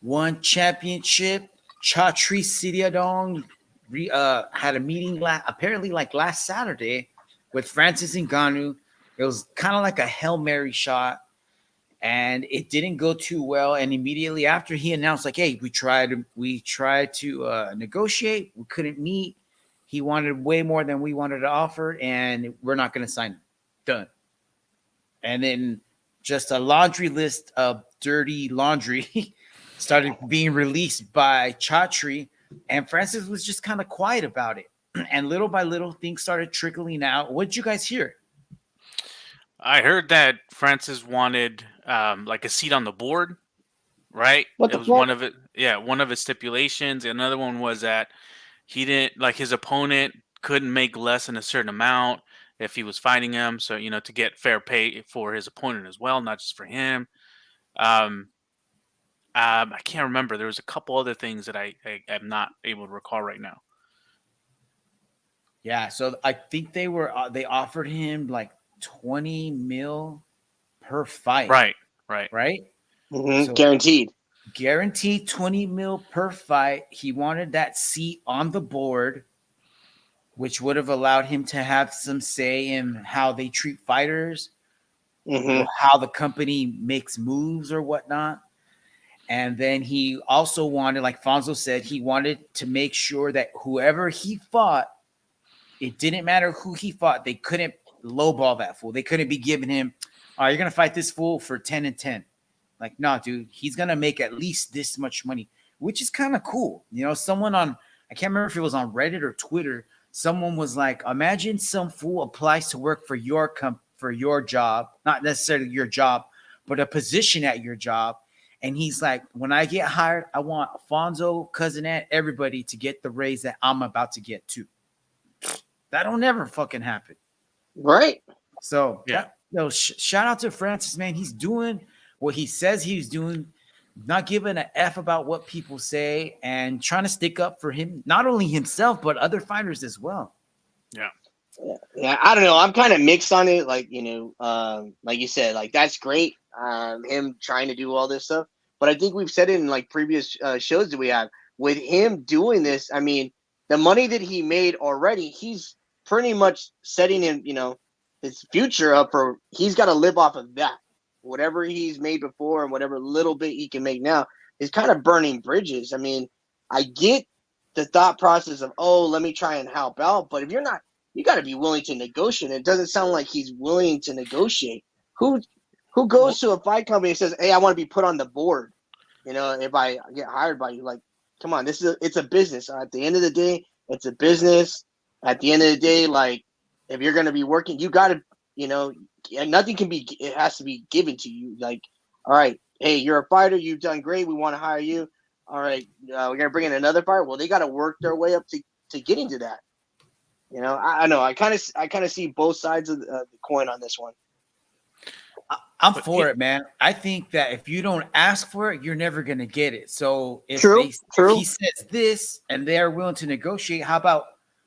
won championship. Chatri Sityodtong had a meeting apparently like last Saturday with Francis Ngannou. It was kind of like a Hail Mary shot, and it didn't go too well. And immediately after, he announced like, "Hey, we tried to negotiate. We couldn't meet. He wanted way more than we wanted to offer, and we're not going to sign him. Done." And then just a laundry list of dirty laundry started being released by Chatri, and Francis was just kind of quiet about it. And little by little, things started trickling out. What did you guys hear? I heard that Francis wanted like a seat on the board, right? What It the was fuck? one of it. Yeah, one of his stipulations. Another one was that he didn't like his opponent couldn't make less than a certain amount if he was fighting him. So to get fair pay for his opponent as well, not just for him. Um, I can't remember. There was a couple other things that I am not able to recall right now. Yeah, so I think they offered him like 20 mil per fight. Right. Right? So Guaranteed. guaranteed 20 mil per fight. He wanted that seat on the board, which would have allowed him to have some say in how they treat fighters, or how the company makes moves or whatnot. And then he also wanted, like Fonzo said, he wanted to make sure that whoever he fought, it didn't matter who he fought, they couldn't lowball that fool. They couldn't be giving him, "Oh, you're gonna fight this fool for 10 and 10." Like, no, dude, he's gonna make at least this much money, which is kind of cool. Someone I can't remember if it was on Reddit or Twitter, someone was like, imagine some fool applies to work for your job, not necessarily your job, but a position at your job. And he's like, when I get hired, I want Fonzo, Cousin Ant, everybody to get the raise that I'm about to get too. That don't never fucking happen. Right. So, Yeah. Shout out to Francis, man. He's doing what he says he's doing, not giving an F about what people say, and trying to stick up for him, not only himself, but other fighters as well. Yeah. Yeah, I don't know. I'm kind of mixed on it. Like, like you said, like that's great. Him trying to do all this stuff. But I think we've said it in like previous shows that we have with him doing this. I mean, the money that he made already, he's pretty much setting him, his future up for. He's got to live off of that. Whatever he's made before and whatever little bit he can make now is kind of burning bridges. I mean, I get the thought process of, oh, let me try and help out. But if you're not, you got to be willing to negotiate. It doesn't sound like he's willing to negotiate. Who goes to a fight company and says, "Hey, I want to be put on the board"? If I get hired by you, like, come on, it's a business. At the end of the day, it's a business. At the end of the day, like, if you're going to be working, you got to, nothing can be. It has to be given to you. Like, all right, hey, you're a fighter. You've done great. We want to hire you. All right, we're going to bring in another fighter. Well, they got to work their way up to getting to that. I know. I kind of see both sides of the coin on this one. I'm for it, man. I think that if you don't ask for it, you're never going to get it. So if he says this and they're willing to negotiate, how about,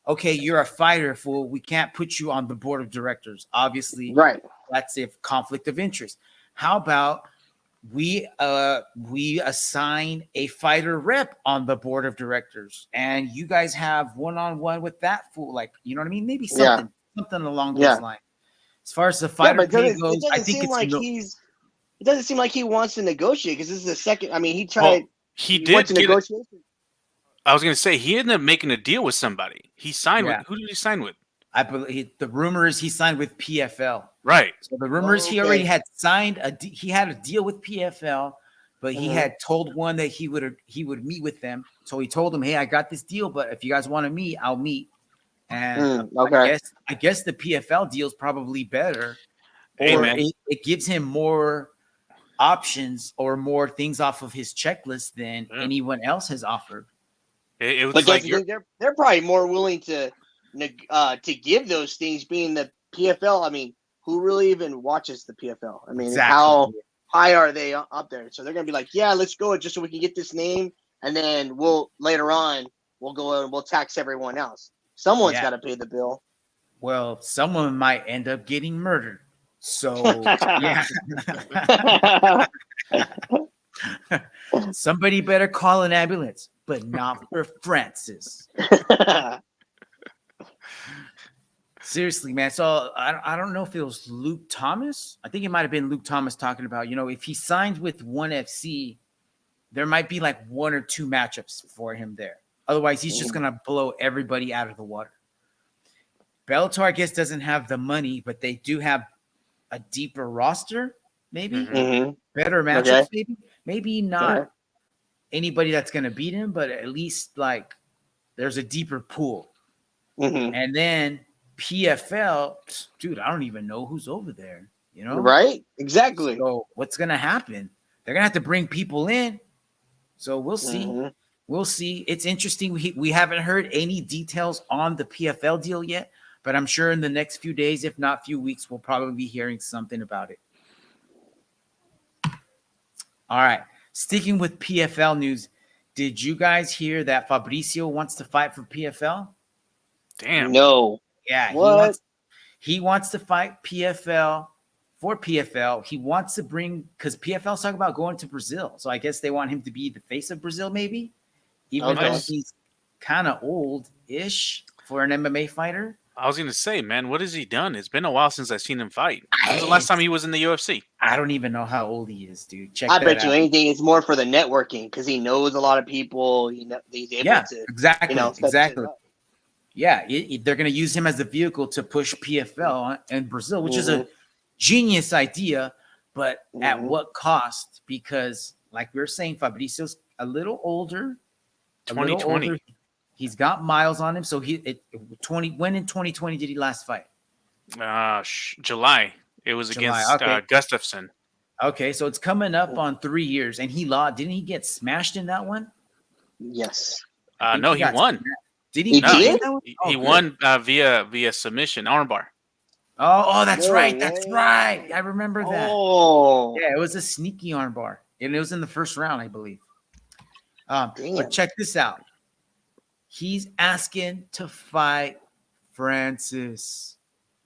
okay, you're a fighter, fool. We can't put you on the board of directors. Obviously, right. That's a conflict of interest. How about we assign a fighter rep on the board of directors, and you guys have one-on-one with that fool, like, you know what I mean? Maybe something along those lines. As far as the fighter pay goes, I think it doesn't seem like he wants to negotiate, because this is the second. I mean, he tried. Well, he went did to negotiation. I was going to say he ended up making a deal with somebody. He signed with. Who did he sign with? I believe the rumor is he signed with P.F.L. Right. So the rumor is he already had signed he had a deal with P.F.L., but he had told one that he would meet with them. So he told them, "Hey, I got this deal, but if you guys want to meet, I'll meet." And I guess the P.F.L. deal is probably better, or it gives him more options or more things off of his checklist than anyone else has offered. It was but like they're probably more willing to give those things, being the PFL. I mean, who really even watches the PFL? I mean, how high are they up there? So they're gonna be like, yeah, let's go just so we can get this name, and then later on we'll go and we'll tax everyone else. Someone's got to pay the bill. Well, someone might end up getting murdered. So yeah. Somebody better call an ambulance, but not for Francis. Seriously, man. So I don't know if it was Luke Thomas. I think it might have been Luke Thomas talking about, if he signs with ONE FC, there might be like 1 or 2 matchups for him there. Otherwise, he's just going to blow everybody out of the water. Bellator, I guess, doesn't have the money, but they do have a deeper roster, maybe. Better matchups, maybe. Maybe not anybody that's going to beat him, but at least like there's a deeper pool. And then PFL, dude, I don't even know who's over there, Right? Exactly. So what's going to happen? They're going to have to bring people in. So we'll see. We'll see. It's interesting. We haven't heard any details on the PFL deal yet, but I'm sure in the next few days, if not few weeks, we'll probably be hearing something about it. All right. Sticking with PFL news, did you guys hear that Fabricio wants to fight for PFL? Damn. No. Yeah. What? He wants to fight PFL. For PFL, he wants to bring, because PFL's talking about going to Brazil. So I guess they want him to be the face of Brazil, maybe, even though he's kind of old-ish for an MMA fighter. I was going to say, man, what has he done? It's been a while since I've seen him fight. When's the last time he was in the UFC? I don't even know how old he is, dude. I bet you anything. It's more for the networking because he knows a lot of people. He's able to, exactly. Yeah, they're going to use him as a vehicle to push PFL in Brazil, which is a genius idea, but at what cost? Because, like we were saying, Fabricio's a little older. 2020. He's got miles on him. So when in 2020 did he last fight? July. It was against Gustafsson. Okay, so it's coming up on 3 years, and he lost. Didn't he get smashed in that one? Yes. No, he won. Did he? He won via submission, armbar. Oh, that's right. That's right. I remember that. Oh, yeah, it was a sneaky armbar, and it was in the first round, I believe. But check this out. He's asking to fight Francis.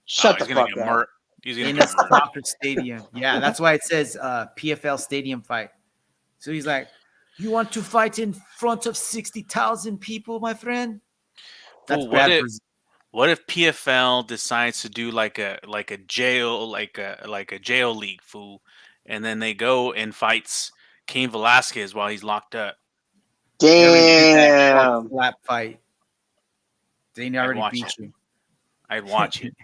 Shut the fuck up. In a soccer stadium. Yeah, that's why it says PFL stadium fight. So he's like, "You want to fight in front of 60,000 people, my friend?" That's bad. What if PFL decides to do like a jail league, fool, and then they go and fights Cain Velasquez while he's locked up? Damn. Slap fight. They already beat you. I'd watch it.